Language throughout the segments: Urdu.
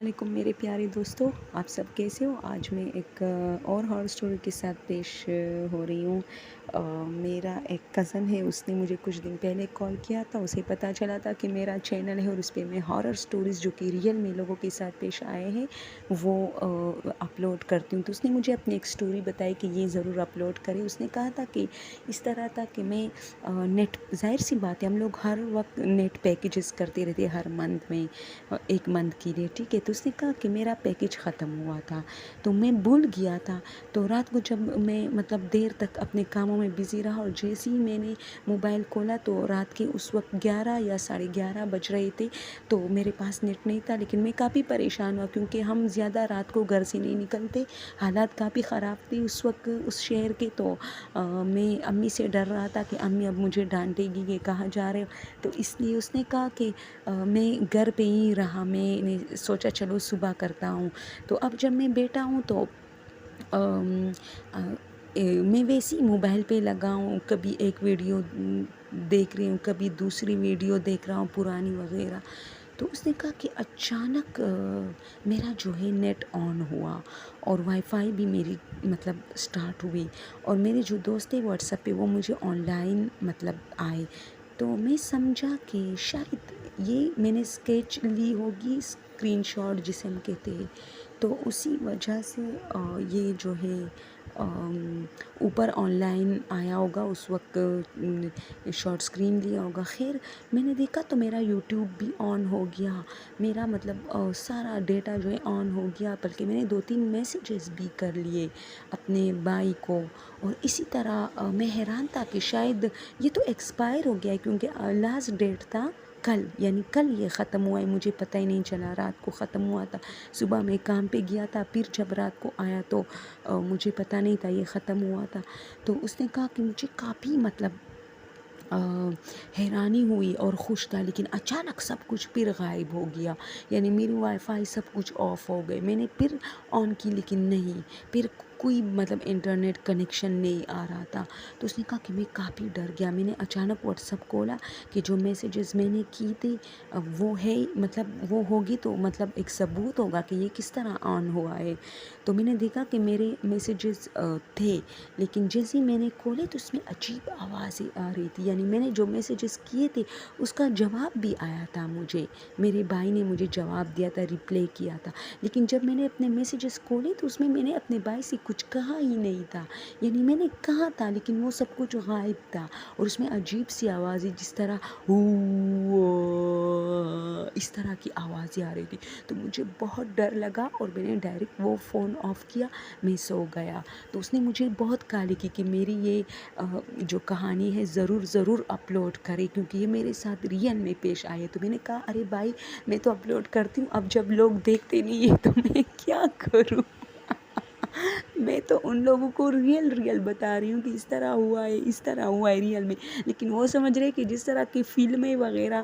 علیکم میرے پیارے دوستوں، آپ سب کیسے ہو؟ آج میں ایک اور ہارر اسٹوری کے ساتھ پیش ہو رہی ہوں۔ میرا ایک کزن ہے، اس نے مجھے کچھ دن پہلے کال کیا تھا۔ اسے پتہ چلا تھا کہ میرا چینل ہے اور اس پہ میں ہارر اسٹوریز جو کہ ریئل میں لوگوں کے ساتھ پیش آئے ہیں وہ اپلوڈ کرتی ہوں۔ تو اس نے مجھے اپنی ایک اسٹوری بتائی کہ یہ ضرور اپلوڈ کرے۔ اس نے کہا تھا کہ اس طرح تھا کہ میں نیٹ، ظاہر سی بات ہے ہم لوگ ہر وقت نیٹ پیکیجز کرتے رہتے ہیں ہر منتھ میں، ایک منتھ کے لیے، ٹھیک ہے۔ تو اس نے کہا کہ میرا پیکیج ختم ہوا تھا تو میں بھول گیا تھا، تو رات کو جب میں دیر تک اپنے کاموں میں بزی رہا اور جیسے ہی میں نے موبائل کھولا تو رات کے اس وقت 11 یا 11:30 بج رہے تھے، تو میرے پاس نیٹ نہیں تھا۔ لیکن میں کافی پریشان ہوا کیونکہ ہم زیادہ رات کو گھر سے نہیں نکلتے، حالات کافی خراب تھے اس وقت اس شہر کے۔ تو میں امی سے ڈر رہا تھا کہ امی اب مجھے ڈانٹے گی کہ کہاں جا رہے ہو، تو اس لیے اس نے کہا کہ میں گھر پہ ہی رہا۔ میں نے سوچا چلو صبح کرتا ہوں۔ تو اب جب میں بیٹا ہوں تو میں ویسے ہی موبائل پہ لگا ہوں، کبھی ایک ویڈیو دیکھ رہی ہوں، کبھی دوسری ویڈیو دیکھ رہا ہوں پرانی وغیرہ۔ تو اس نے کہا کہ اچانک میرا جو ہے نیٹ آن ہوا اور وائی فائی بھی میری سٹارٹ ہوئی، اور میرے جو دوست تھے واٹس ایپ پہ وہ مجھے آن لائن آئے۔ تو میں سمجھا کہ شاید یہ میں نے اسکیچ لی ہوگی، اسکرین شاٹ جسے ہم کہتے ہیں، تو اسی وجہ سے یہ جو ہے اوپر آن لائن آیا ہوگا، اس وقت شارٹ اسکرین لیا ہوگا۔ خیر میں نے دیکھا تو میرا یوٹیوب بھی آن ہو گیا، میرا سارا ڈیٹا جو ہے آن ہو گیا، بلکہ میں نے 2-3 میسیجز بھی کر لیے اپنے بھائی کو۔ اور اسی طرح میں حیران تھا کہ شاید یہ تو ایکسپائر ہو گیا ہے، کیونکہ لاسٹ ڈیٹ تھا کل، یعنی کل یہ ختم ہوا ہے، مجھے پتہ ہی نہیں چلا، رات کو ختم ہوا تھا۔ صبح میں کام پہ گیا تھا، پھر جب رات کو آیا تو مجھے پتہ نہیں تھا یہ ختم ہوا تھا۔ تو اس نے کہا کہ مجھے کافی حیرانی ہوئی اور خوش تھا، لیکن اچانک سب کچھ پھر غائب ہو گیا، یعنی میری وائی فائی سب کچھ آف ہو گئے۔ میں نے پھر آن کی لیکن نہیں، پھر کوئی انٹرنیٹ کنیکشن نہیں آ رہا تھا۔ تو اس نے کہا کہ میں کافی ڈر گیا۔ میں نے اچانک واٹس ایپ کھولا کہ جو میسیجز میں نے کی تھی وہ ہے، وہ ہوگی تو ایک ثبوت ہوگا کہ یہ کس طرح آن ہوا ہے۔ تو میں نے دیکھا کہ میرے میسیجز تھے، لیکن جیسے ہی میں نے کھولے تو اس میں عجیب آوازیں آ رہی تھی، یعنی میں نے جو میسیجز کیے تھے اس کا جواب بھی آیا تھا مجھے، میرے بھائی نے مجھے جواب دیا تھا، ریپلائی کیا تھا۔ لیکن جب میں نے اپنے میسیجز کھولے تو اس میں نے اپنے بھائی سے کچھ کہا ہی نہیں تھا، یعنی میں نے کہا تھا لیکن وہ سب کچھ غائب تھا، اور اس میں عجیب سی آوازیں جس طرح اس طرح کی آوازیں آ رہی تھی۔ تو مجھے بہت ڈر لگا اور میں نے ڈائریکٹ وہ فون آف کیا، میں سو گیا۔ تو اس نے مجھے بہت گالی کی کہ میری یہ جو کہانی ہے ضرور اپلوڈ کرے، کیونکہ یہ میرے ساتھ ریئل میں پیش آئی ہے۔ تو میں نے کہا ارے بھائی میں تو اپلوڈ کرتی ہوں، اب جب لوگ دیکھتے نہیں ہیں تو میں کیا کروں؟ میں تو ان لوگوں کو ریئل بتا رہی ہوں کہ اس طرح ہوا ہے ریئل میں، لیکن وہ سمجھ رہے کہ جس طرح کی فلمیں وغیرہ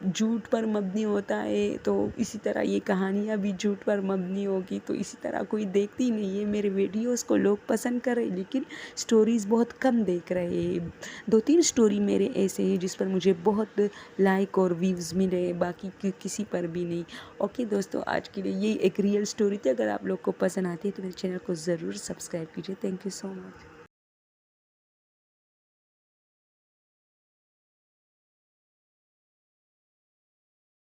جھوٹ پر مبنی ہوتا ہے، تو اسی طرح یہ کہانیاں بھی جھوٹ پر مبنی ہوگی، تو اسی طرح کوئی دیکھتی نہیں ہے میرے ویڈیوز کو، لوگ پسند کر رہے لیکن سٹوریز بہت کم دیکھ رہے ہیں۔ 2-3 سٹوری میرے ایسے ہیں جس پر مجھے بہت لائک اور ویوز ملے، باقی کسی پر بھی نہیں۔ اوکے دوستو، آج کے لیے یہ ایک ریئل سٹوری تھی۔ اگر آپ لوگ کو پسند آتی ہے تو میرے چینل کو ضرور سبسکرائب کیجیے۔ Thank you so much.